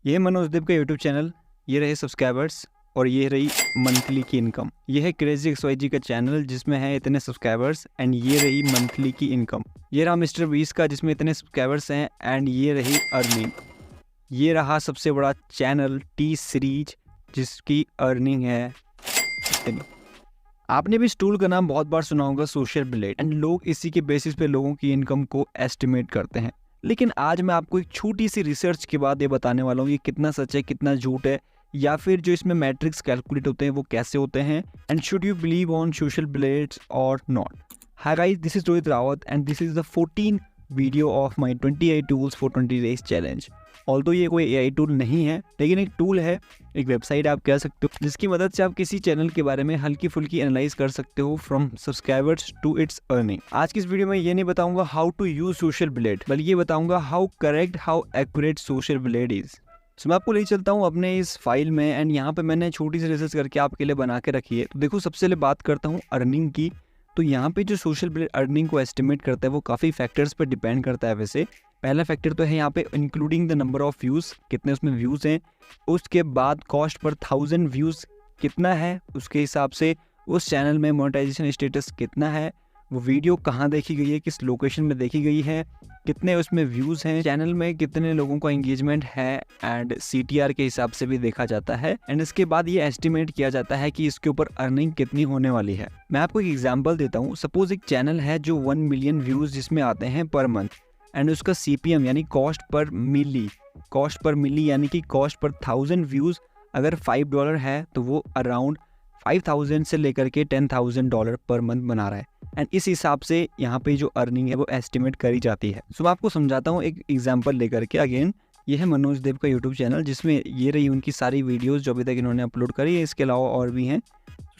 ये है मनोज देव का यूट्यूब चैनल, ये रहे सब्सक्राइबर्स और ये रही मंथली की इनकम। ये है क्रेजी XYZ का चैनल जिसमें है इतने सब्सक्राइबर्स एंड ये रही मंथली की इनकम। ये रहा मिस्टर बीस का जिसमें इतने सब्सक्राइबर्स हैं एंड ये रही अर्निंग। ये रहा सबसे बड़ा चैनल टी सीरीज जिसकी अर्निंग है इतनी। आपने भी इस टूल का नाम बहुत बार सुना होगा, सोशल ब्लेड, एंड लोग इसी के बेसिस पे लोगों की इनकम को एस्टिमेट करते हैं। लेकिन आज मैं आपको एक छोटी सी रिसर्च के बाद ये बताने वाला हूँ कि कितना सच है, कितना झूठ है, या फिर जो इसमें मैट्रिक्स कैलकुलेट होते हैं वो कैसे होते हैं, and should you believe on social blades और not. Hi guys, this is Rohit Rawat and this is the 14 video of my 28 tools for 20 days challenge. Although ये कोई AI टूल नहीं है, लेकिन एक टूल है, एक वेबसाइट आप कह सकते हो, जिसकी मदद से आप किसी चैनल के बारे में हल्की फुल्की एनालाइज कर सकते हो from subscribers to its earning. आज की इस वीडियो में ये नहीं बताऊंगा how to use Social Blade, बल्कि ये बताऊंगा how correct, how accurate Social Blade is. तो मैं आपको ले चलता हूँ अपने इस फाइल में एंड यहाँ पे मैंने छोटी सी रिसर्च करके आपके लिए बना के रखी है। तो देखो, सबसे पहले बात करता हूँ अर्निंग की। तो यहाँ पे जो सोशल ब्लेड अर्निंग को एस्टिमेट करता है वो काफ़ी फैक्टर्स पर डिपेंड करता है। वैसे पहला फैक्टर तो है यहाँ पे including the number of views, कितने उसमें व्यूज़ हैं। उसके बाद कॉस्ट पर 1000 व्यूज़ कितना है, उसके हिसाब से उस चैनल में मोनेटाइजेशन स्टेटस कितना है, वो वीडियो कहाँ देखी गई है, किस लोकेशन में देखी गई है, कितने उसमें व्यूज़ हैं, चैनल में कितने लोगों का एंगेजमेंट है, एंड CTR के हिसाब से भी देखा जाता है। एंड इसके बाद ये एस्टिमेट किया जाता है कि इसके ऊपर अर्निंग कितनी होने वाली है। मैं आपको एक एग्जांपल देता हूँ। सपोज एक चैनल है जो 1 मिलियन व्यूज़ जिसमें आते हैं पर मंथ, एंड उसका CPM यानी कॉस्ट पर मिली यानी कि कॉस्ट पर 1000 व्यूज़ अगर $5 है तो वो अराउंड 5000 से लेकर के $10,000 पर मंथ बना रहा है। एंड इस हिसाब से यहाँ पे जो अर्निंग है वो एस्टिमेट करी जाती है। सो मैं आपको समझाता हूँ एक एग्जांपल लेकर के। अगेन, ये है मनोज देव का यूट्यूब चैनल जिसमें ये रही उनकी सारी वीडियोस जो अभी तक इन्होंने अपलोड करी है। इसके अलावा और भी हैं।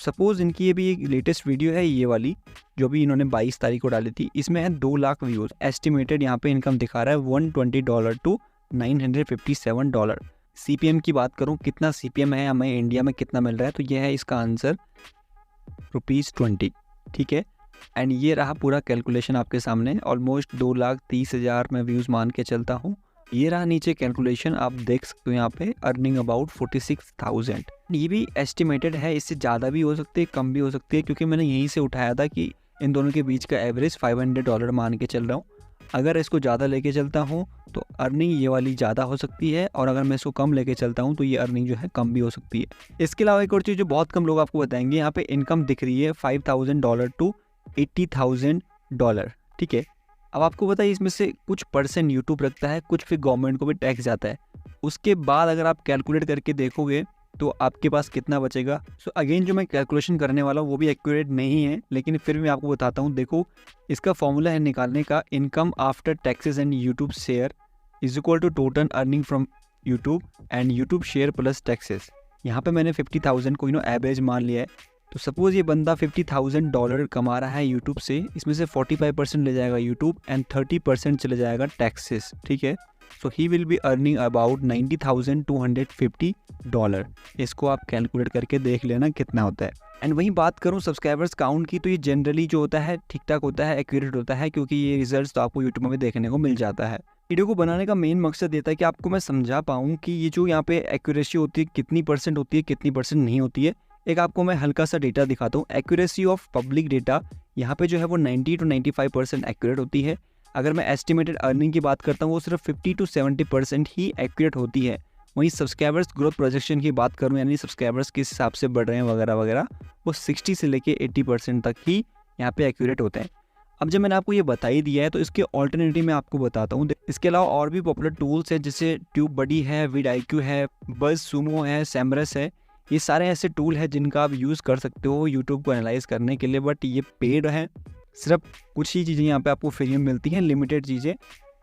सपोज इनकी ये भी एक लेटेस्ट वीडियो है, ये वाली जो भी इन्होंने 22 तारीख को डाली थी। इसमें है 2 लाख व्यूज़। एस्टिमेटेड यहाँ पे इनकम दिखा रहा है $120 to $957। CPM की बात करूँ, कितना CPM है हमें इंडिया में कितना मिल रहा है, तो ये है इसका आंसर ₹20। ठीक है, एंड ये रहा पूरा कैलकुलेशन आपके सामने। ऑलमोस्ट 2,30,000 में व्यूज़ मान के चलता हूँ। ये रहा नीचे कैलकुलेशन, आप देख सकते हो यहाँ पे अर्निंग अबाउट 46,000। ये भी एस्टिमेटेड है, इससे ज़्यादा भी हो सकती है, कम भी हो सकती है, क्योंकि मैंने यहीं से उठाया था कि इन दोनों के बीच का एवरेज $500 मान के चल रहा हूँ। अगर इसको ज़्यादा लेके चलता हूँ तो अर्निंग ये वाली ज़्यादा हो सकती है, और अगर मैं इसको कम लेके चलता हूँ तो ये अर्निंग जो है कम भी हो सकती है। इसके अलावा एक और चीज़ जो बहुत कम लोग आपको बताएंगे, यहाँ पे इनकम दिख रही है $5,000 to $80,000। ठीक है, अब आपको पता है इसमें से कुछ % यूट्यूब रखता है, कुछ फिर गवर्नमेंट को भी टैक्स जाता है। उसके बाद अगर आप कैलकुलेट करके देखोगे तो आपके पास कितना बचेगा। सो अगेन जो मैं कैलकुलेशन करने वाला हूँ वो भी एक्यूरेट नहीं है, लेकिन फिर भी मैं आपको बताता हूँ। देखो, इसका फॉर्मूला है निकालने का, income after taxes and YouTube share is equal to total earning from YouTube and YouTube share plus taxes. यहाँ पे मैंने 50,000 को एवरेज मान लिया है। तो सपोज ये बंदा $50,000 कमा रहा है यूट्यूब से, इसमें से 45% ले जाएगा यूट्यूब एंड 30% चले जाएगा टैक्सेस। ठीक है, so he will be earning about $90,250। इसको आप कैलकुलेट करके देख लेना कितना होता है। एंड वहीं बात करूं सब्सक्राइबर्स काउंट की, तो ये जनरली जो होता है ठीक ठाक होता है, एक्यूरेट होता है, क्योंकि ये रिजल्ट्स तो आपको यूट्यूब में देखने को मिल जाता है। वीडियो को बनाने का मेन मकसद ये था कि आपको मैं समझा पाऊँ कि ये जो यहाँ पे एक्यूरेसी होती है कितनी % होती है, कितनी % नहीं होती है। एक आपको मैं हल्का सा डेटा दिखाता हूँ। एक्यूरेसी ऑफ पब्लिक डेटा यहाँ पे जो है वो 90 to 95% एक्यूरेट होती है। अगर मैं एस्टिमेटेड अर्निंग की बात करता हूँ वो सिर्फ 50 to 70% ही एक्यूरेट होती है। वहीं सब्सक्राइबर्स ग्रोथ प्रोजेक्शन की बात करूँ, यानी सब्सक्राइबर्स किस हिसाब से बढ़ रहे हैं वगैरह वगैरह, वो 60 से लेके 80% तक ही यहाँ पे एक्यूरेट होते हैं। अब जब मैंने आपको ये बता ही दिया है तो इसके ऑल्टरनेटिव मैं आपको बताता हूँ। इसके अलावा और भी पॉपुलर टूल्स हैं, जैसे ट्यूबबडी है, vidIQ है, BuzzSumo है, Semrush है। ये सारे ऐसे टूल हैं जिनका आप यूज़ कर सकते हो यूट्यूब को एनालाइज करने के लिए, बट ये पेड है। सिर्फ कुछ ही चीज़ें यहाँ पे आपको फ्री में मिलती हैं, लिमिटेड चीज़ें।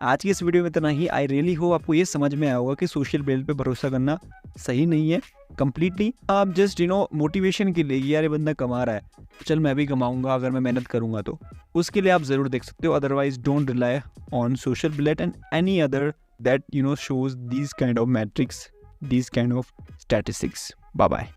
आज की इस वीडियो में इतना ही। आई रियली होप आपको ये समझ में आया होगा कि सोशल ब्लेड पे भरोसा करना सही नहीं है कम्प्लीटली। आप जस्ट मोटिवेशन के लिए, यार ये बंदा कमा रहा है, चल मैं भी कमाऊंगा अगर मैं मेहनत करूंगा, तो उसके लिए आप ज़रूर देख सकते हो। Otherwise don't rely on Social Blade and any other that shows these kind of metrics, these kind of statistics. Bye bye.